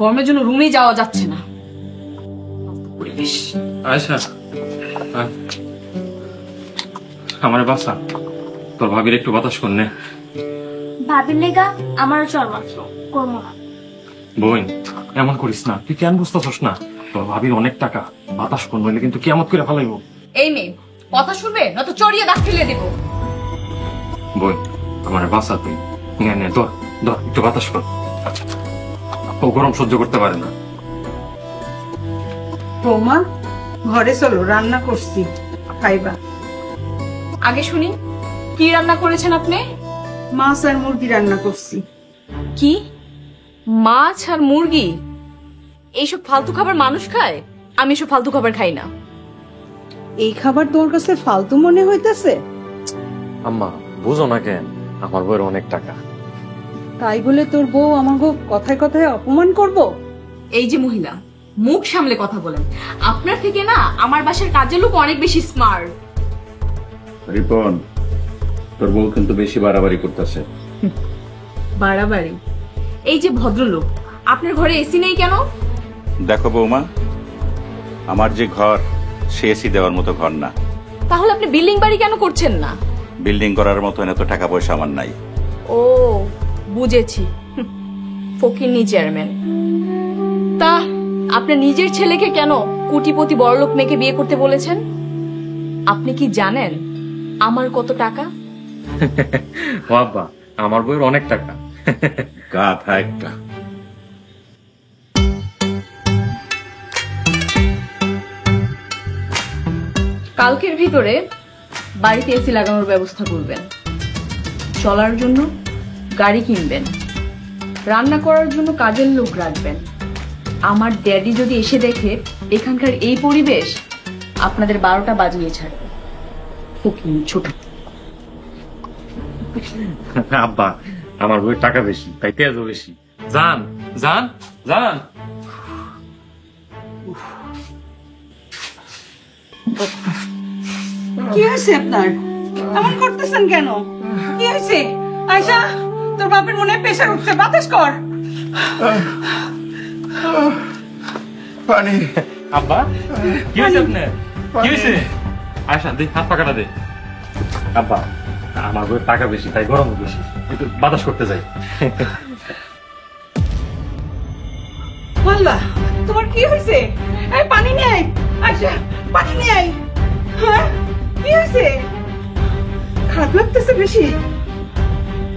গরমের জন্য রুমেই যাওয়া যাচ্ছে না। পরিবেশ। আয়েশা আমার বাসা তোর ভাবির একটু বাতাস করনে। ভাবির লেগা আমারও চর্ম আসলো করবো না। বোন এমন করিস না, তুই কেন বুঝতেছস না? তোর ভাবির অনেক টাকা, বাতাস কর নইলে কিন্তু কিয়ামত করে ফেলাইব। এই মেয়ে কথা শুনবে নয়তো চড়িয়ে দাঁত ফেলে দেবো। বোন আমার বাসা তুই নে নে ধর ধর একটু বাতাস কর। ও গরম সহ্য করতে পারে না। বৌমা ঘরে চলো, রান্না করছি, খাইবা। আগে শুনি কি রান্না করেছেন আপনি? মাছ আর মুরগি রান্না করছি। কি মাছ আর মুরগি? এইসব ফালতু খাবার মানুষ খায়? আমি এসব ফালতু খাবার খাই না। এই খাবার তোমার কাছে ফালতু মনে হইতেছে? আম্মা বুঝো না কেন, আমার বউয়ের অনেক টাকা। তাই বলে তোর বউ আমাকে কথায় কথায় অপমান করবো? এই যে মহিলা, মুখ সামলে কথা বলেন। আপনার থেকে না আমার বাসার কাজের লোক অনেক বেশি স্মার্ট। রিপন, তোর বউ কিন্তু বেশি বাড়াবাড়ি করতেছে। বাড়াবাড়ি? এই যে ভদ্রলোক, আপনার ঘরে এসি নেই কেন? দেখো বৌমা, আমার যে ঘর সে এসি দেওয়ার মতো ঘর না। তাহলে আপনি বিল্ডিং বাড়ি কেন করছেন না? বিল্ডিং করার মতো এত টাকা পয়সা আমার নাই। ও বুঝেছি, ফকিন্নি চেয়ারম্যান। তা আপনার নিজের ছেলেকে কেন কোটিপতি বড়লোক মেয়েকে বিয়ে করতে বলেছেন? আপনি কি জানেন আমার কত টাকা? বাবা আমার বউয়ের অনেক টাকা। গাধা একটা। কালকের ভিতরে বাড়িতে এসি লাগানোর ব্যবস্থা করবেন, চলার জন্য গাড়ি কিনবেন, রান্না করার জন্য কাজের লোক রাখবেন। আমার ড্যাডি যদি এসে দেখে এখানকার এই পরিবেশ, আপনাদের 12টা বাজিয়ে ছাড়বে। ফকিন্নি ছোট। আব্বা আমার বউয়ের টাকা বেশি, তাই তেজও বেশি। জান জান জান। কি হয়েছে আপনার? এমন করতেছেন কেন? কি হয়েছে? আয়শা, তোর বাপের মনে হয় প্রেশার উঠছে, বাতাস কর। পানি। আব্বা কি হয়েছে আপনার? কি হয়েছে? আয়শা দে, হাত পাকাটা দে। আব্বা আমার বউয়ের টাকা বেশি, তাই গরম বেশি, একটু বাতাস করতে যাই। আল্লাহ, তোমার কি হয়েছে? এই পানি নিয়ে আয়, আয়শা পানি নিয়ে আয়। হ্যাঁ কি হয়েছে? খারাপ লাগতেছে বেশি?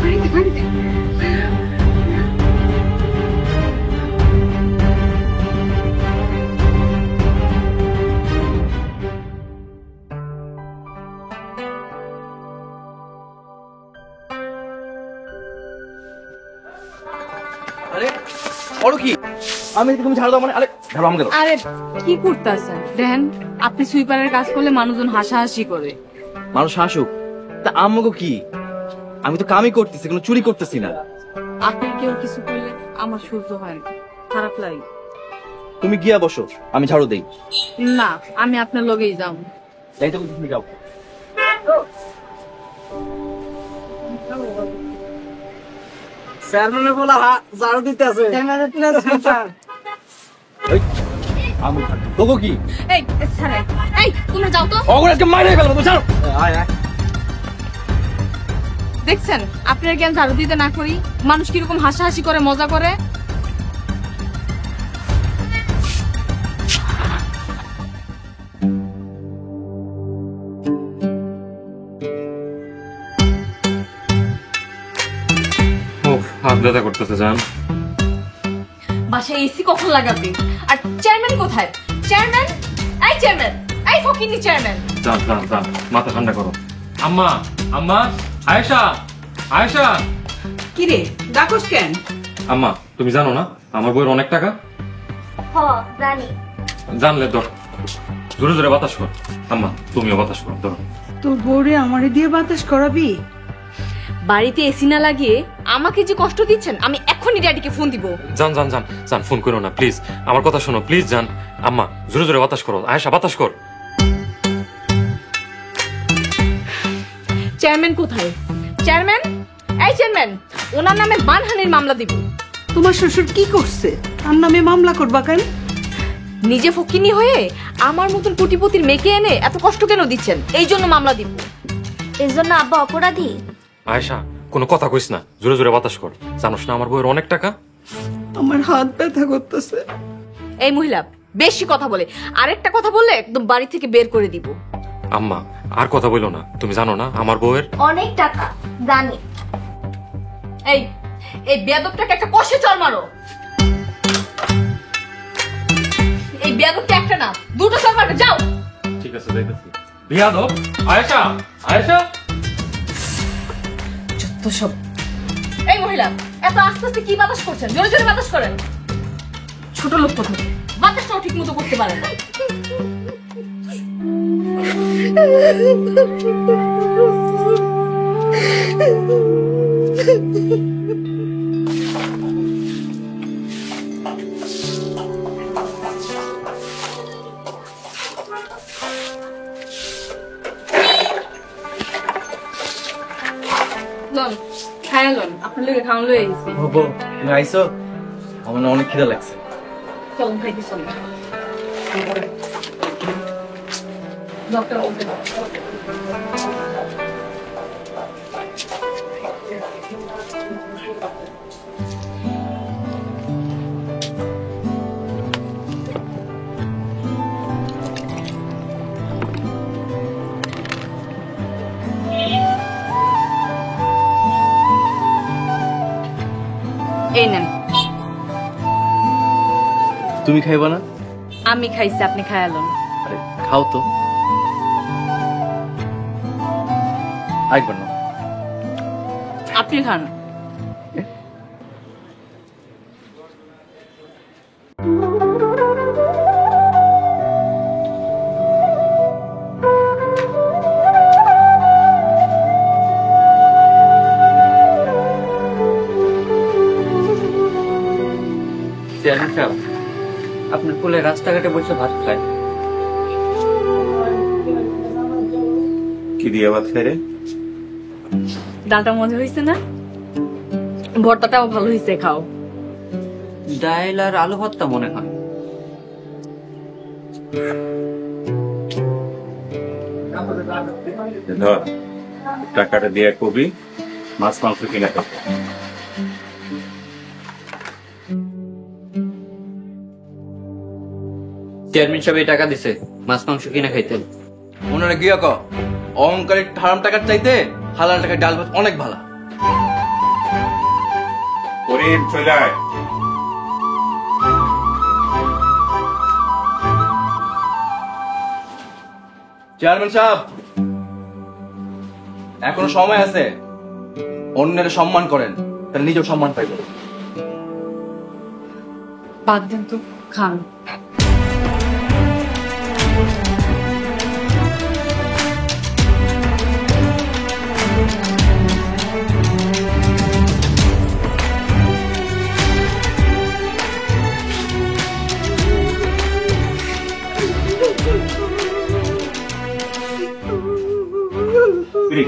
পানিতে পানিতে। আরে বলো কি, আমি তুমি ঝাড়ু দাও মানে? আরে ঝাড়ু আমাকে দাও। আরে কি করতেছেন? দেখেন আপনি সুইপারের কাজ করলে মানুষজন হাসাহাসি করে। মানুষ হাসুক, তা আমাকে কি? আমি তো কামই করতেছি, কোনো চুরি করতেছি না। আপনি কেউ কিছু করলে আমার সহ্য হয় না, খারাপ লাগে। তুমি গিয়া বসো, আমি ঝাড়ু দেই। না, আমি আপনার লগেই যাও। যাই তো তুমি যাও। চেয়ারম্যানের বলা ঝাড়ু দিতে আছে। আমি তোকে কি? এই ছাড়েন, এই তোমরা যাও তো। ওগুলোকে মাইরে ফেলবো, তো ছাড়ো। আয় আয়। দেখছেন আপনার জ্ঞান ঝাড়ু দিতে না করি মানুষ কিরকম হাসাহাসি করে, মজা করে। হাত ব্যথা করতেছে জান। বাসায় এসি কখন লাগাবে? আর চেয়ারম্যান কোথায়? চেয়ারম্যান, এই চেয়ারম্যান, এই ফকিন্নি চেয়ারম্যান। জান জান জান, মাথা ঠান্ডা করো। আম্মা আম্মা, আয়েশা আয়েশা। কি রে ডাকস কেন? আম্মা তুমি জানো না আমার বউয়ের অনেক টাকা? হ জানি। জানলে ধর, জোরে জোরে বাতাস কর। আম্মা তুমিও বাতাস করো, ধরো। তোর বউরে আমারে দিয়ে বাতাস করাবি? বাড়িতে এসি না লাগিয়ে আমাকে যে কষ্ট দিচ্ছেন, আমি এখনই ড্যাডিকে ফোন দিব। জান জান জান জান, ফোন করো না প্লিজ, আমার কথা শোনো প্লিজ জান। আম্মা জোরে জোরে বাতাস করো, আয়েশা বাতাস কর। চেয়ারম্যান কোথায়? চেয়ারম্যান, এই চেয়ারম্যান, ওনার নামে মানহানির মামলা দিব। তোমার শ্বশুর কি করছে? তার নামে মামলা করবা কেন? নিজে ফকিনি হয়ে আমার মতন কোটিপতির মেয়েকে এনে এত কষ্ট কেন দিচ্ছেন? এই জন্য মামলা দিব। এর জন্য আব্বা অপরাধী? আয়েশা কোনো কথা কইস না, জোরে জোরে বাতাস কর। জানোস না আমার বউয়ের অনেক টাকা? আমার হাত ব্যথা করতেছে। এই মহিলা বেশি কথা বলে, আরেকটা কথা বললে একদম বাড়ি থেকে বের করে দিব। আম্মা আর কথা বইলো না, তুমি জানো না আমার বউয়ের অনেক টাকা জানি। এই এই বেয়াদবটাকে একটা কষে চড় মারো। এই বেয়াদবকে একটা না দুটো চড় মারবে, যাও। ঠিক আছে যাইতেছি। বিয়াদব আয়েশা, আয়েশা যত সব। এই মহিলা এত আস্তে আস্তে কি বাতাস করছেন? জোরে জোরে বাতাস করেন। ছোট লোক কোথায়, বাতাসটাও ঠিক মতো করতে পারে না। লন খায়া লন, আপনার লেগে খাওয়ান লয়ে গেছি। তুমি আইসো, আমার না অনেক খিদা লাগছে। চলুন খাইতে চলুন। ডক্টর ওকে এই নেন। তুমি খাইবা না? আমি খাইছি, আপনি খায়ালন। আরে খাও তো। আরেকবার না। আপনি খান। আপনার কোলে রাস্তাঘাটে বসে ভাত খায়। কি দিয়ে ভাত খাই রে? ডালটা মজা হয়েছে না? ভর্তাটাও ভালো হয়েছে, খাও। ডাইল আর আলু ভর্তা মনে হয়। ধর টাকাটা দিয়ে কবি মাছ মাংস কিনে খাবো। চেয়ারম্যান সাহেব এই টাকা দিছে মাছ মাংস কিনে খাইতেন। ওনারা গিয়া ক অহংকারী হারাম টাকার চাইতে হালাল টাকার ডাল ভাত অনেক ভালো। করিম চলে আয়। চেয়ারম্যান সাহেব, এখনো সময় আছে, অন্যের সম্মান করেন, তাহলে নিজেও সম্মান পাইবেন। বাদ দেন তো, খান।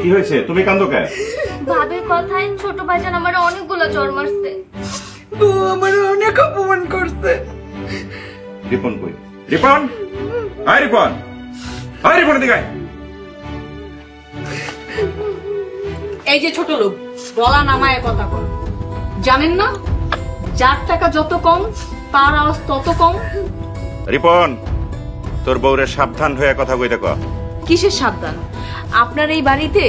কি হয়েছে, তুমি কান্দো কেন? ভাবের কথায় ছোট ভাইজান আমার অনেকগুলো চড় মারছে। তো আমার অনেক অপমান করছে। রিপন কই? রিপন, আয় রিপন, আয় রিপন দিকে আয়। এই যে ছোট লোক, গলা নামায় কথা কর। জানেন না যার টাকা যত কম তার আওয়াজ তত কম। রিপন, তোর বউরে সাবধান হয়ে কথা কইতে ক। কিসের সাবধান? আপনার এই বাড়িতে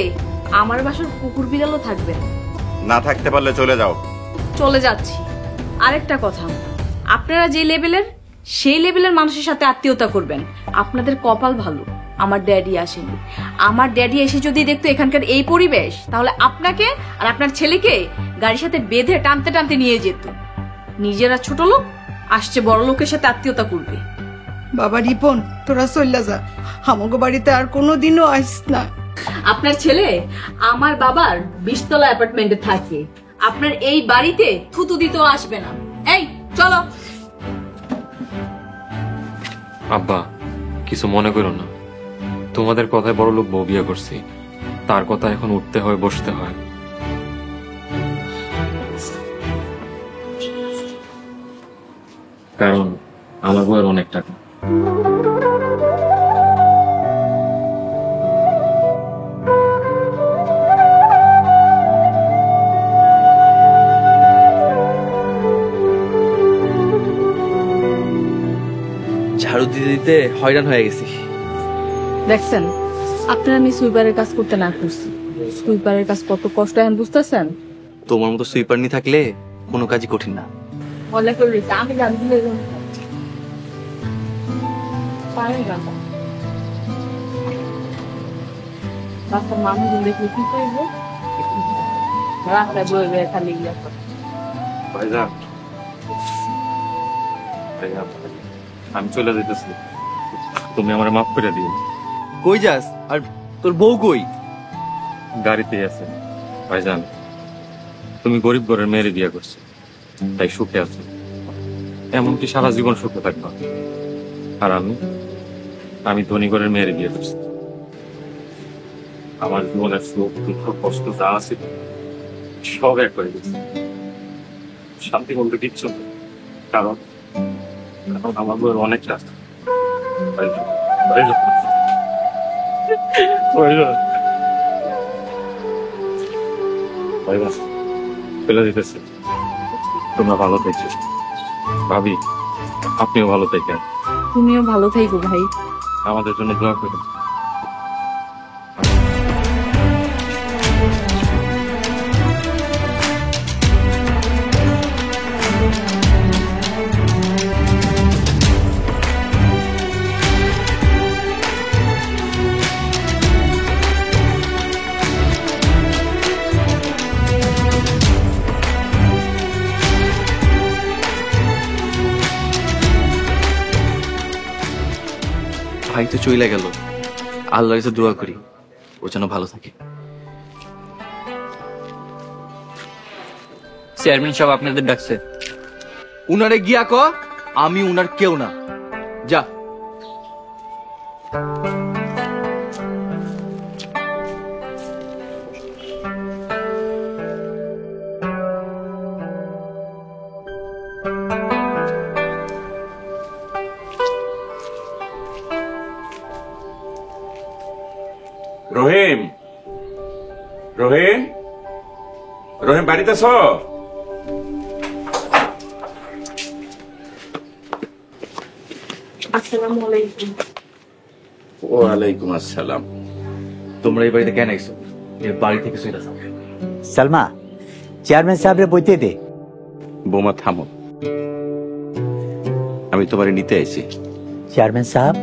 আমার বাসার কুকুর বিড়ালও থাকবে। না থাকতে পারলে চলে যাও। চলে যাচ্ছি। আরেকটা কথা, আপনারা যে লেভেলের সেই লেভেলের মানুষের সাথে আত্মীয়তা করবেন। আপনাদের কপাল ভালো, আমার ড্যাডি আসেনি। আমার ড্যাডি এসে যদি দেখতো এখানকার এই পরিবেশ, তাহলে আপনাকে আর আপনার ছেলেকে গাড়ির সাথে বেঁধে টানতে টানতে নিয়ে যেত। নিজেরা ছোট লোক, আসছে বড় লোকের সাথে আত্মীয়তা করবে। বাবা রিপন, তোরা চল্লা যা, আমাকে বাড়িতে আর কোনোদিনও আইস না। আপনার ছেলে আমার বাবার 20 তলা অ্যাপার্টমেন্টে থাকে, আপনার এই বাড়িতে থুতু দিতেও আসবে না। এই চলো। আব্বা কিছু মনে করো না, তোমাদের কথায় বড় লোক বউ বিয়ে করছি, তার কথা এখন উঠতে হয় বসতে হয়। কারণ আমার বউয়ের অনেক টাকা। ঝাড়ু দিতে দিতে হয়রান হয়ে গেছি। দেখছেন, আপনার আমি সুইপারের কাজ করতে না করছি। সুইপারের কাজ কত কষ্ট এখন বুঝতেছেন? তোমার মতো সুইপার নি থাকলে কোনো কাজই কঠিন না। মজা করে রয়েছে, আমি জানি দিলে পারেন না। রাস্তার মানুষ দেখলে কি করবো? রাস্তায় বয়ে বয়ে খালি ইয়া করে। ভাইজান, ভাইজান, আমি চলে যেতেছি, তুমি আমার মাফ করে দিও। কই যাস? আর তোর বউ কই? গাড়িতেই আছে। ভাইজান, তুমি গরিব ঘরের মেয়েরে বিয়ে করছো, তাই সুখে আছো, এমনকি সারা জীবন সুখে থাকবা। আর আমি ধনী ঘরের মেয়েরে বিয়ে করছি। আমার জীবনের সুখ দুঃখ কষ্ট যা আছে সব এক করে গেছে, শান্তি বলতে কিচ্ছু নেই। কারণ আমার বউয়ের অনেক টাকা। চলে যেতেছে, তোমরা ভালো থেকো। ভাবি, আপনিও ভালো থাকেন। তুমিও ভালো থাকো ভাই। আমাদের জন্য দোয়া করুন। ভাই তো চলে গেল, আল্লাহর কাছে দোয়া করি ও যেন ভালো থাকে। চেয়ারম্যান সাহেব আপনাদের ডাকছে। উনারে গিয়া ক আমি উনার কেউ না। যা। রহিম, রহিম, রহিম বাড়িতে আছো? আসসালামু আলাইকুম। ওয়ালাইকুম আসসালাম। তোমরা এই বাড়িতে কেন আইছো? এর বাড়ি থেকে চলে যাও। সালমা, চেয়ারম্যান সাহেবরে বইতে দে। বোমা থামো, আমি তোমারে নিতে আইছি। চেয়ারম্যান সাহেব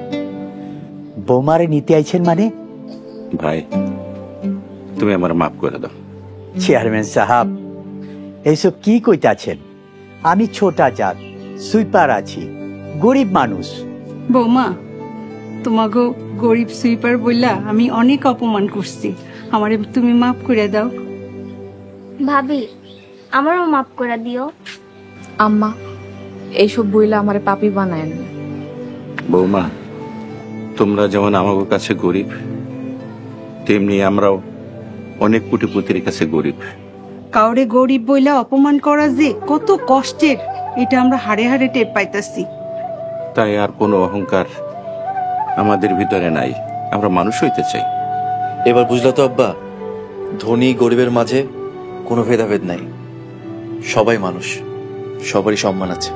বৌমারে নিতে আইছেন মানে? ভাই, তুমি আমার মাফ করে দাও। চেয়ারম্যান সাহেব এইসব কি কইতাছেন? আমি ছোটা জাত, সুইপার আছি, গরিব মানুষ। বৌমা, তোমাকে গরিব সুইপার বললা আমি অনেক অপমান করছি, আমারে তুমি মাফ করে দাও। ভাবি, আমারও মাফ করে দিও। আম্মা, এইসব বইলা আমারে পাপি বানায় না। বৌমা, তোমরা যেমন আমাদের কাছে গরিব, তেমনি আমরাও অনেক কোটিপতির কাছে গরিব। কাউরে গরিব বইলা অপমান করা যে কত কষ্টের, এটা আমরা হাড়ে হাড়ে টের পাইতাছি। তাই আর কোনো অহংকার আমাদের ভিতরে নাই, আমরা মানুষ হইতে চাই। এবার বুঝলা তো আব্বা, ধনী গরিবের মাঝে কোনো ভেদাভেদ নাই, সবাই মানুষ, সবারই সম্মান আছে।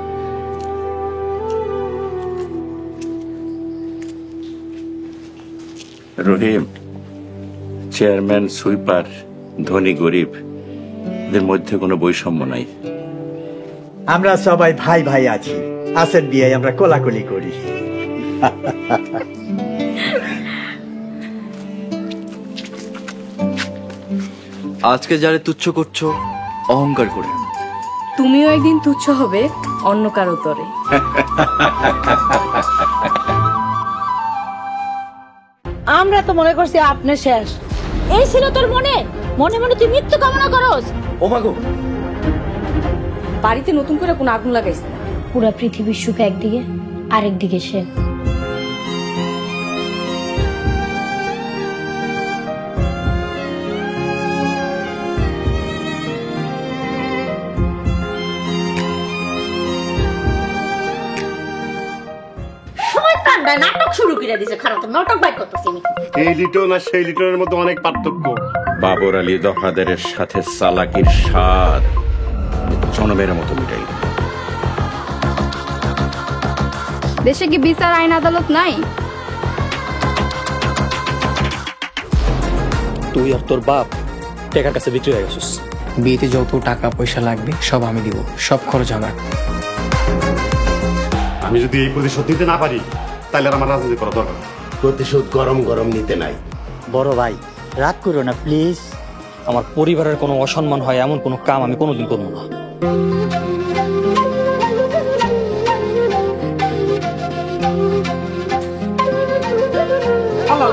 রহিম, চেয়ারম্যান, সুইপার, ধনী গরিব এদের মধ্যে কোনো বৈষম্য নাই। আমরা সবাই ভাই ভাই আছি, আসেন বিয়ে আমরা কোলাকুলি করি। আজকে যারে তুচ্ছ করছো অহংকার করে, তুমিও একদিন তুচ্ছ হবে অন্য কারো তরে। আমরা তো মনে করছি আপনি শেষ। এই ছিল তোর মনে? মনে মনে তুই মৃত্যু কামনা করস? ও মাগো, বাড়িতে নতুন করে কোনো আগুন লাগাইছে না। পুরা পৃথিবীর সুখ একদিকে, আরেকদিকে সে। ছোটটা নাটক শুরু করে দিছে, খারাপ তো নাটক বাইর করতেছি আমি। এই লিটন আর সেই লিটনের মধ্যে অনেক পার্থক্য। বাবর আলী দফাদারের সাথে চালাকির স্বাদ জনমের মতো মিটাই। দেশে কি বিচার আইন আদালত নাই? তুই আর তোর বাপ টাকার কাছে বিক্রি হয়ে গেছিস। বিয়েতে যত টাকা পয়সা লাগবে সব আমি দিব, সব খরচ আমার। আমি যদি এই প্রতিশোধ দিতে না পারি তাহলে আর আমার রাজনীতি করা দরকার। প্রতিশোধ গরম গরম নিতে নাই। বড় ভাই রাগ করো না প্লিজ। আমার পরিবারের কোনো অসম্মান হয় এমন কোনো কাম আমি কোনোদিন করবো না। আল্লাহ